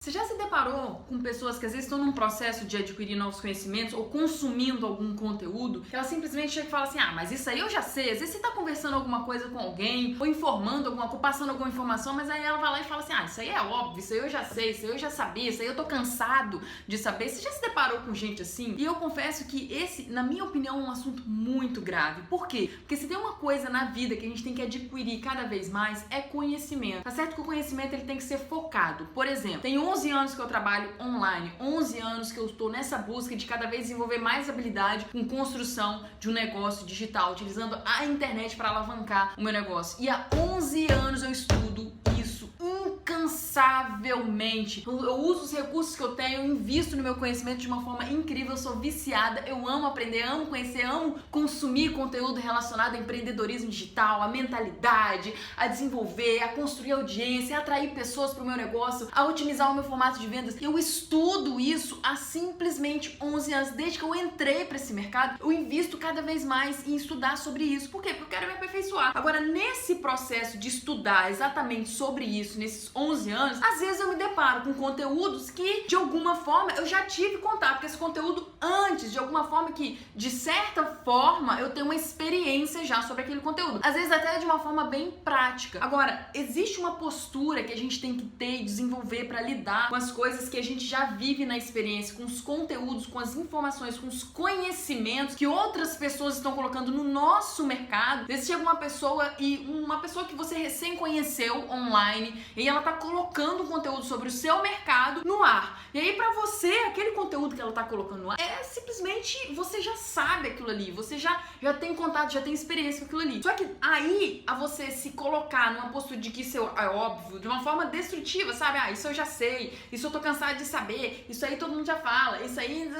Você já se deparou com pessoas que às vezes estão num processo de adquirir novos conhecimentos ou consumindo algum conteúdo, que ela simplesmente chega e fala assim, mas isso aí eu já sei. Às vezes você tá conversando alguma coisa com alguém, ou informando alguma coisa, passando alguma informação, mas aí ela vai lá e fala assim, isso aí é óbvio, isso aí eu já sei, isso aí eu já sabia, isso aí eu tô cansado de saber. Você já se deparou com gente assim? E eu confesso que esse, na minha opinião, é um assunto muito grave. Por quê? Porque se tem uma coisa na vida que a gente tem que adquirir cada vez mais, é conhecimento. Tá certo que o conhecimento ele tem que ser focado. Por exemplo, tem 11 anos que eu trabalho online, 11 anos que eu estou nessa busca de cada vez desenvolver mais habilidade com construção de um negócio digital, utilizando a internet para alavancar o meu negócio. E há 11 anos eu estudo isso incansavelmente. Eu uso os recursos que eu tenho, eu invisto no meu conhecimento de uma forma incrível, eu sou viciada, eu amo aprender, amo conhecer, amo consumir conteúdo relacionado a empreendedorismo digital, a mentalidade, a desenvolver, a construir audiência, a atrair pessoas para o meu negócio, a otimizar o meu formato de vendas. Eu estudo isso há simplesmente 11 anos. Desde que eu entrei para esse mercado, eu invisto cada vez mais em estudar sobre isso. Por quê? Porque eu quero me aperfeiçoar. Agora, nesse processo de estudar exatamente sobre isso, nesses 11 anos, às vezes eu me deparo com conteúdos que, de alguma forma, eu já tive contato com esse conteúdo antes, de alguma forma que, de certa forma, eu tenho uma experiência já sobre aquele conteúdo. Às vezes até de uma forma bem prática. Agora, existe uma postura que a gente tem que ter e desenvolver para lidar com as coisas que a gente já vive na experiência, com os conteúdos, com as informações, com os conhecimentos que outras pessoas estão colocando no nosso mercado. Às vezes chega uma pessoa que você recém conheceu online e ela tá colocando um conteúdo sobre o seu mercado no ar. E aí pra você, aquele conteúdo que ela tá colocando no ar é simplesmente, você já sabe aquilo ali, você já tem contato, já tem experiência com aquilo ali. Só que aí, a você se colocar numa postura de que isso é óbvio, de uma forma destrutiva, sabe? Isso eu já sei, isso eu tô cansado de saber, isso aí todo mundo já fala, isso aí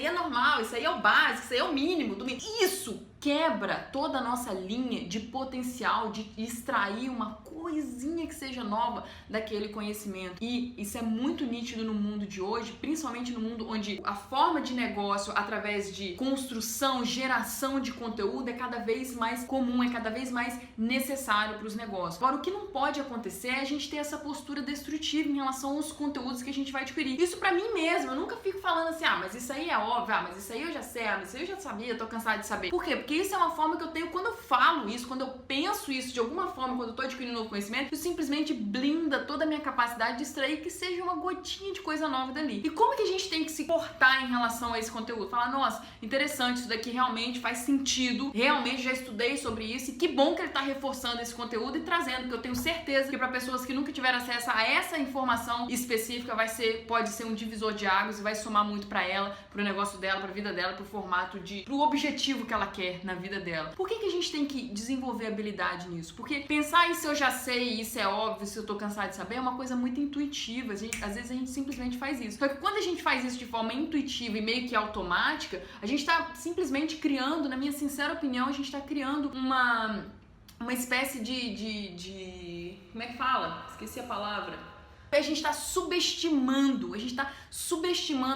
é normal, isso aí é o básico, isso aí é o mínimo do mínimo. Isso quebra toda a nossa linha de potencial de extrair uma coisinha que seja nova daquele conhecimento. E isso é muito nítido no mundo de hoje, principalmente no mundo onde a forma de negócio através de construção, geração de conteúdo é cada vez mais comum, é cada vez mais necessário para os negócios. Agora, o que não pode acontecer é a gente ter essa postura destrutiva em relação aos conteúdos que a gente vai adquirir. Isso pra mim mesmo, eu nunca fico falando assim, mas isso aí é óbvio, mas isso aí eu já sei, mas isso aí eu já sabia, eu tô cansado de saber. Por quê? Porque isso é uma forma que eu tenho quando eu falo isso, quando eu penso isso de alguma forma, quando eu tô adquirindo novo conhecimento, isso simplesmente blinda toda a minha capacidade de extrair que seja uma gotinha de coisa nova dali. E como que a gente tem que se portar em relação a esse conteúdo? Falar, nossa, interessante, isso daqui realmente faz sentido, realmente já estudei sobre isso e que bom que ele tá reforçando esse conteúdo e trazendo, porque eu tenho certeza que para pessoas que nunca tiveram acesso a essa informação específica pode ser um divisor de águas e vai somar muito para ela, pro negócio dela, pra vida dela, pro formato pro objetivo que ela quer na vida dela. Por que a gente tem que desenvolver habilidade nisso? Porque pensar isso eu já sei, isso é óbvio, isso eu tô cansado de saber, é uma coisa muito intuitiva. Às vezes a gente simplesmente faz isso. Só que quando a gente faz isso de forma intuitiva e meio que automática, a gente tá simplesmente criando, na minha sincera opinião, a gente tá criando uma espécie de... Como é que fala? Esqueci a palavra. A gente tá subestimando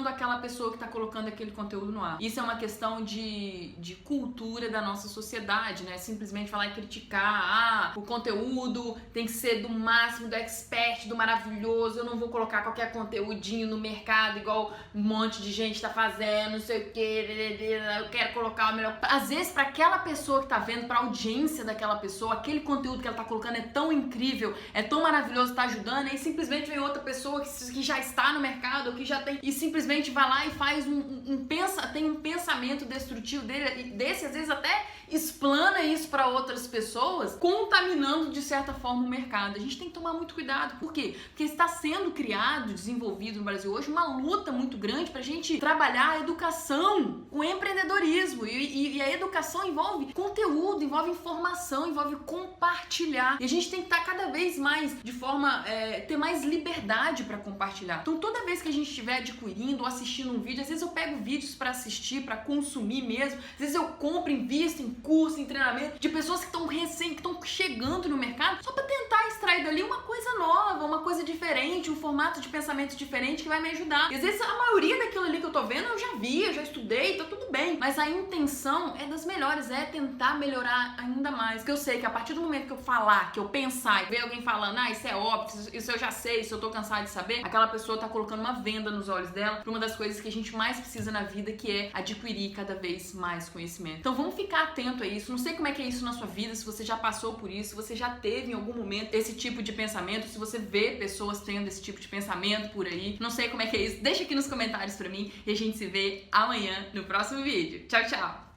aquela pessoa que tá colocando aquele conteúdo no ar. Isso é uma questão de cultura da nossa sociedade, né? Simplesmente falar e criticar, o conteúdo tem que ser do máximo, do expert, do maravilhoso, eu não vou colocar qualquer conteúdinho no mercado igual um monte de gente tá fazendo, não sei o que, eu quero colocar o melhor. Às vezes pra aquela pessoa que tá vendo, pra audiência daquela pessoa, aquele conteúdo que ela tá colocando é tão incrível, é tão maravilhoso, tá ajudando, aí simplesmente vem outra pessoa que já está no mercado, que já tem, e simplesmente vai lá e faz tem um pensamento destrutivo desse, às vezes até explana isso para outras pessoas, contaminando de certa forma o mercado. A gente tem que tomar muito cuidado. Por quê? Porque está sendo criado, desenvolvido no Brasil hoje, uma luta muito grande pra gente trabalhar a educação, o empreendedorismo, e a educação envolve conteúdo, envolve informação, envolve compartilhar, e a gente tem que estar cada vez mais de forma, ter mais liberdade para compartilhar. Então toda vez que a gente estiver adquirindo ou assistindo um vídeo, às vezes eu pego vídeos para assistir, para consumir mesmo, às vezes eu compro, invisto em curso, em treinamento de pessoas que estão chegando no mercado só para tentar extrair dali uma coisa nova, uma coisa diferente, um formato de pensamento diferente que vai me ajudar. E às vezes a maioria daquilo ali que eu tô vendo eu já vi, eu já estudei, tá tudo bem, mas a intenção é das melhores, é tentar melhorar ainda mais. Porque eu sei que a partir do momento que eu falar, que eu pensar e ver alguém falando, isso é óbvio, isso eu já sei, saber, se eu tô cansada de saber, aquela pessoa tá colocando uma venda nos olhos dela pra uma das coisas que a gente mais precisa na vida, que é adquirir cada vez mais conhecimento. Então vamos ficar atento a isso. Não sei como é que é isso na sua vida, se você já passou por isso, se você já teve em algum momento esse tipo de pensamento, se você vê pessoas tendo esse tipo de pensamento por aí. Não sei como é que é isso. Deixa aqui nos comentários pra mim e a gente se vê amanhã no próximo vídeo. Tchau, tchau!